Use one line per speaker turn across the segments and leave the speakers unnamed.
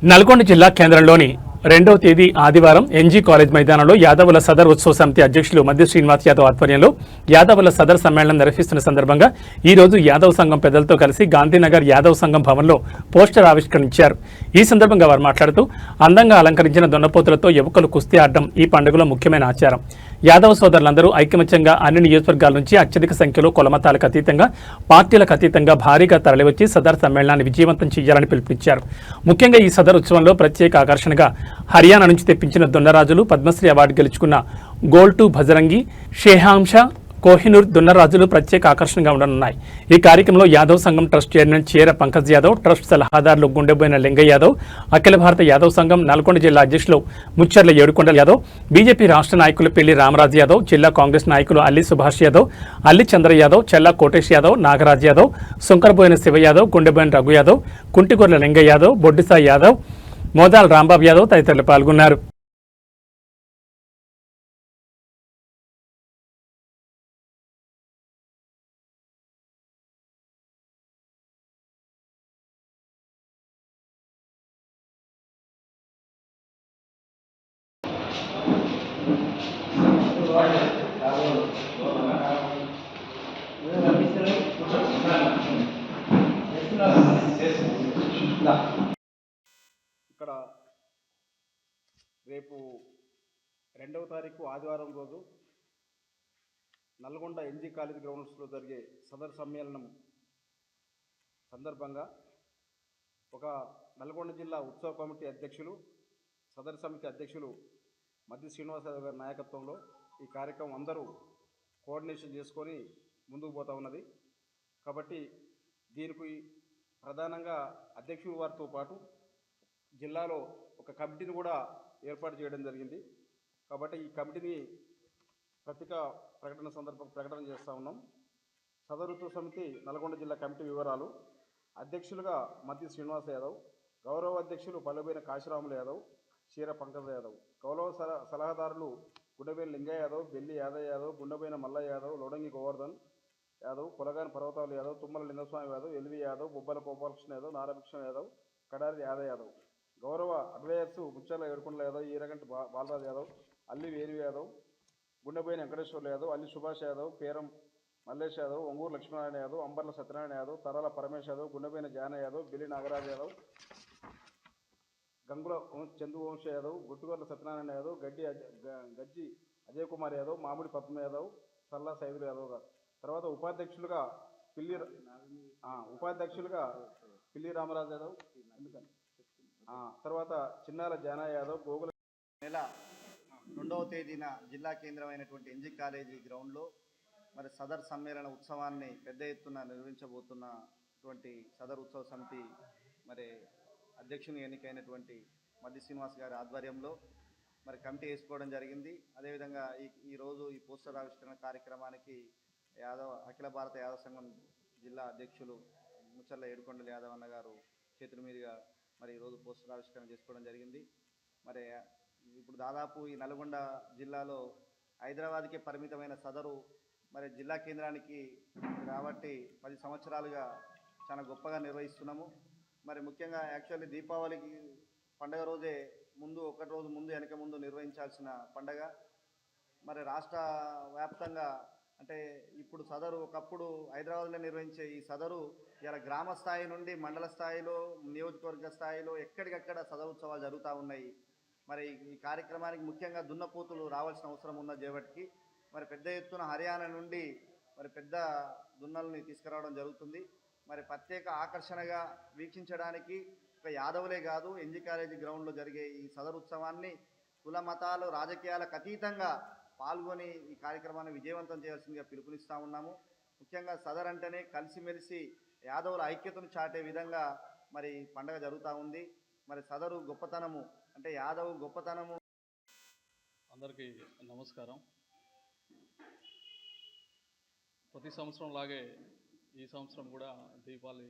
నల్గొండ జిల్లా కేంద్రంలోని 2వ తేదీ ఆదివారం ఎన్జీ కాలేజ్ మైదానంలో యాదవుల సదర్ ఉత్సవ సమితి అధ్యక్షులు మధ్య శ్రీనివాస్ యాదవ్ ఆధ్వర్యంలో యాదవుల సదర్ సమ్మేళనం నిర్వహిస్తున్న సందర్భంగా ఈ రోజు యాదవ్ సంఘం పెద్దలతో కలిసి గాంధీనగర్ యాదవ్ సంఘం భవన్లో పోస్టర్ ఆవిష్కరించారు. ఈ సందర్భంగా వారు మాట్లాడుతూ అందంగా అలంకరించిన దున్నపోతులతో యువకులు కుస్తీ ఆడడం ఈ పండుగలో ముఖ్యమైన ఆచారం. యాదవ సోదరులందరూ ఐకమత్యంగా అన్ని నియోజకవర్గాల నుంచి అత్యధిక సంఖ్యలో కులమతాలకు అతీతంగా పార్టీలకు అతీతంగా భారీగా తరలివచ్చి సదర్ సమ్మేళనాన్ని విజయవంతం చేయాలని పిలుపునిచ్చారు. ముఖ్యంగా ఈ సదర్ ఉత్సవంలో ప్రత్యేక ఆకర్షణగా హర్యానా నుంచి తెప్పించిన దున్నరాజులు, పద్మశ్రీ అవార్డు గెలుచుకున్న గోల్టు భజరంగి, షేహాంష, కోహినూర్ దున్నరాజులు ప్రత్యేక ఆకర్షణగా ఉండనున్నాయి. ఈ కార్యక్రమంలో యాదవ్ సంఘం ట్రస్ట్ చైర్మన్ చీర పంకజ్ యాదవ్, ట్రస్ట్ సలహాదారులు గుండెబోయిన లింగయ్య యాదవ్, అఖిల భారత యాదవ్ సంఘం నల్గొండ జిల్లా అధ్యక్షులు ముచ్చర్ల ఏడుకొండల యాదవ్, బీజేపీ రాష్ట్ర నాయకులు పెళ్లి రామరాజు యాదవ్, జిల్లా కాంగ్రెస్ నాయకులు అల్లి సుభాష్ యాదవ్, అల్లి చంద్ర యాదవ్, చెల్లా కోటేష్ యాదవ్, నాగరాజ్ యాదవ్, సుంకరబోయిన శివ యాదవ్, గుండెబోయిన రఘు యాదవ్, కుంటిగొర్ల లింగయ్య యాదవ్, బొడ్డిసాయి యాదవ్, మోదాల్ రాంబాబు యాదవ్ తదితరులు పాల్గొన్నారు.
ఇక్కడ రేపు 2వ తారీఖు ఆదివారం రోజు నల్గొండ ఎన్జీ కాలేజ్ గ్రౌండ్స్లో జరిగే సదర్ సమ్మేళనం సందర్భంగా ఒక నల్గొండ జిల్లా ఉత్సవ కమిటీ అధ్యక్షులు, సదర్ సమితి అధ్యక్షులు మధ్య శ్రీనివాస్ యాదవ్ గారి నాయకత్వంలో ఈ కార్యక్రమం అందరూ కోఆర్డినేషన్ చేసుకొని ముందుకు పోతూ ఉన్నది. కాబట్టి దీనికి ప్రధానంగా అధ్యక్షుల వారితో పాటు జిల్లాలో ఒక కమిటీని కూడా ఏర్పాటు చేయడం జరిగింది. కాబట్టి ఈ కమిటీని ప్రకటన చేస్తూ ఉన్నాం. సదర్ ఉత్సవ సమితి నల్గొండ జిల్లా కమిటీ వివరాలు: అధ్యక్షులుగా మధ్య శ్రీనివాస్ యాదవ్, గౌరవ అధ్యక్షులు పల్లెబోయిన కాశీరాములు యాదవ్, చీర పంకజ యాదవ్, గౌరవ సలహాదారులు గుండెబోయిన లింగయ్య యాదవ్, బెల్లి యాదవ్ యాదవ్, గుండెబోయిన మల్లయ్య యాదవ్, లోడంగి గోవర్ధన్ యాదవ్, కొలగాని పర్వతాలు యాదవ్, తుమ్మల లింగస్వామి యాదవ్, ఎల్వి యాదవ్, బొబ్బల గోపాలకృష్ణ యాదవ్, నారాభిక్షణ యాదవ్, కడారి యాదవ్, గౌరవ అడ్వైజర్స్ ముచ్చర్ల ఏడుకొండల యాదవ్, ఈరగంటి బాలరాజు యాదవ్, అల్లి వేరు యాదవ్, గుండెబోయిన వెంకటేశ్వర్ల యాదవ్, అల్లి సుభాష్ యాదవ్, పేరం మల్లేష్ యాదవ్, ఒంగూరు లక్ష్మీనారాయణ యాదవ్, అంబర్ల సత్యనారాయణ యాదవ్, తరాల పరమేశ్ యాదవ్, గుండెబోయిన జాన యాదవ్, బిల్లి నాగరాజు యాదవ్, గంగుల చందువంశ యాదవ్, గుట్టుగొర్ల సత్యనారాయణ యాదవ్, గజ్జి అజయ్ కుమార్ యాదవ్, మామిడి పద్మ యాదవ్, సల్లా సైదులు యాదవ్ గారు. తర్వాత ఉపాధ్యక్షులుగా పిల్లి రామరాజు యాదవ్, తర్వాత చిన్నాల జానా యాదవ్, గోగుల.
నెల 2వ తేదీన జిల్లా కేంద్రమైనటువంటి ఎన్జీ కాలేజీ గ్రౌండ్లో మరి సదర్ సమ్మేళన ఉత్సవాన్ని పెద్ద ఎత్తున నిర్వహించబోతున్నటువంటి సదర్ ఉత్సవ సమితి మరి అధ్యక్షుని ఎన్నికైనటువంటి మధ్య శ్రీనివాస్ గారి ఆధ్వర్యంలో మరి కమిటీ వేసుకోవడం జరిగింది. అదేవిధంగా ఈరోజు ఈ పోస్టర్ ఆవిష్కరణ కార్యక్రమానికి అఖిల భారత యాదవ్ సంఘం జిల్లా అధ్యక్షులు ముచ్చర్ల ఏడుకొండల యాదవ్ అన్న గారు చేతుల మీదుగా మరి ఈరోజు పోస్టర్ ఆవిష్కరణ చేసుకోవడం జరిగింది. మరి ఇప్పుడు దాదాపు ఈ నల్గొండ జిల్లాలో హైదరాబాద్కే పరిమితమైన సదరు మరి జిల్లా కేంద్రానికి కాబట్టి 10 సంవత్సరాలుగా చాలా గొప్పగా నిర్వహిస్తున్నాము. మరి ముఖ్యంగా యాక్చువల్లీ దీపావళికి పండగ రోజే ఒక రోజు ముందు వెనక ముందు నిర్వహించాల్సిన పండగ. మరి రాష్ట్ర వ్యాప్తంగా అంటే ఇప్పుడు సదరు ఒకప్పుడు హైదరాబాద్లో నిర్వహించే ఈ సదరు ఇలా గ్రామ స్థాయి నుండి మండల స్థాయిలో, నియోజకవర్గ స్థాయిలో ఎక్కడికక్కడ సదరు ఉత్సవాలు జరుగుతూ ఉన్నాయి. మరి ఈ కార్యక్రమానికి ముఖ్యంగా దున్నపోతులు రావాల్సిన అవసరం ఉన్న చేపటికి మరి పెద్ద ఎత్తున హర్యానా నుండి మరి పెద్ద దున్నల్ని తీసుకురావడం జరుగుతుంది. మరి ప్రత్యేక ఆకర్షణగా వీక్షించడానికి ఒక యాదవులే కాదు, ఎన్జీ కాలేజీ గ్రౌండ్లో జరిగే ఈ సదరు ఉత్సవాన్ని కుల మతాలు రాజకీయాలకు అతీతంగా పాల్గొని ఈ కార్యక్రమాన్ని విజయవంతం చేయాల్సిందిగా పిలుపునిస్తూ ఉన్నాము. ముఖ్యంగా సదర్ అంటేనే కలిసిమెలిసి యాదవుల ఐక్యతను చాటే విధంగా మరి పండగ జరుగుతూ ఉంది. మరి సదరు గొప్పతనము అంటే యాదవ్ గొప్పతనము.
అందరికీ నమస్కారం. ప్రతి సంవత్సరం లాగే ఈ సంవత్సరం కూడా దీపావళి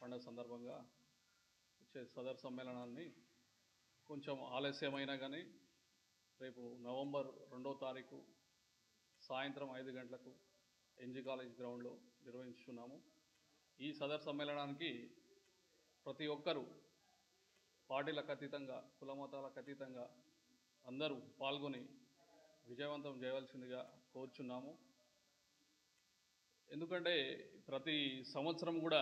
పండుగ సందర్భంగా వచ్చే సదర్ సమ్మేళనాన్ని కొంచెం ఆలస్యమైనా కానీ రేపు నవంబర్ 2వ తారీఖు సాయంత్రం 5 గంటలకు ఎన్జీ కాలేజ్ గ్రౌండ్లో నిర్వహించున్నాము. ఈ సదర్ సమ్మేళనానికి ప్రతి ఒక్కరూ పార్టీలకు అతీతంగా కులమతాలకు అతీతంగా అందరూ పాల్గొని విజయవంతం చేయవలసిందిగా కోరుచున్నాము. ఎందుకంటే ప్రతి సంవత్సరం కూడా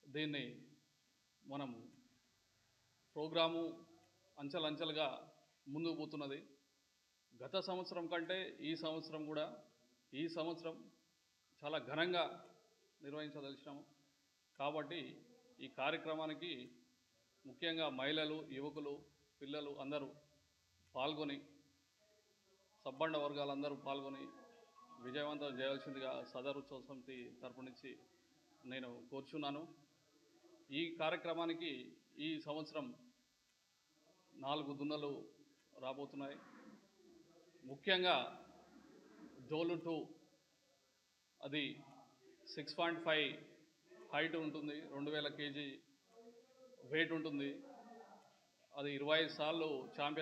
దీన్ని మనం ప్రోగ్రాము అంచెలంచెలుగా ముందుకు పోతున్నది. గత సంవత్సరం కంటే ఈ సంవత్సరం చాలా ఘనంగా నిర్వహించదలిచినాము. కాబట్టి ఈ కార్యక్రమానికి ముఖ్యంగా మహిళలు, యువకులు, పిల్లలు అందరూ పాల్గొని, సబ్బండ వర్గాలందరూ పాల్గొని విజయవంతం చేయవలసిందిగా సదర్ ఉత్సవ సమితి తరపు నుంచి నేను కోరుచున్నాను. ఈ కార్యక్రమానికి ఈ సంవత్సరం 4 దున్నలు రాబోతున్నాయి. ముఖ్యంగా జోలు 2 అది 6.5 హైట్ ఉంటుంది, 2000 kg వెయిట్ ఉంటుంది. అది 25 సార్లు ఛాంపియన్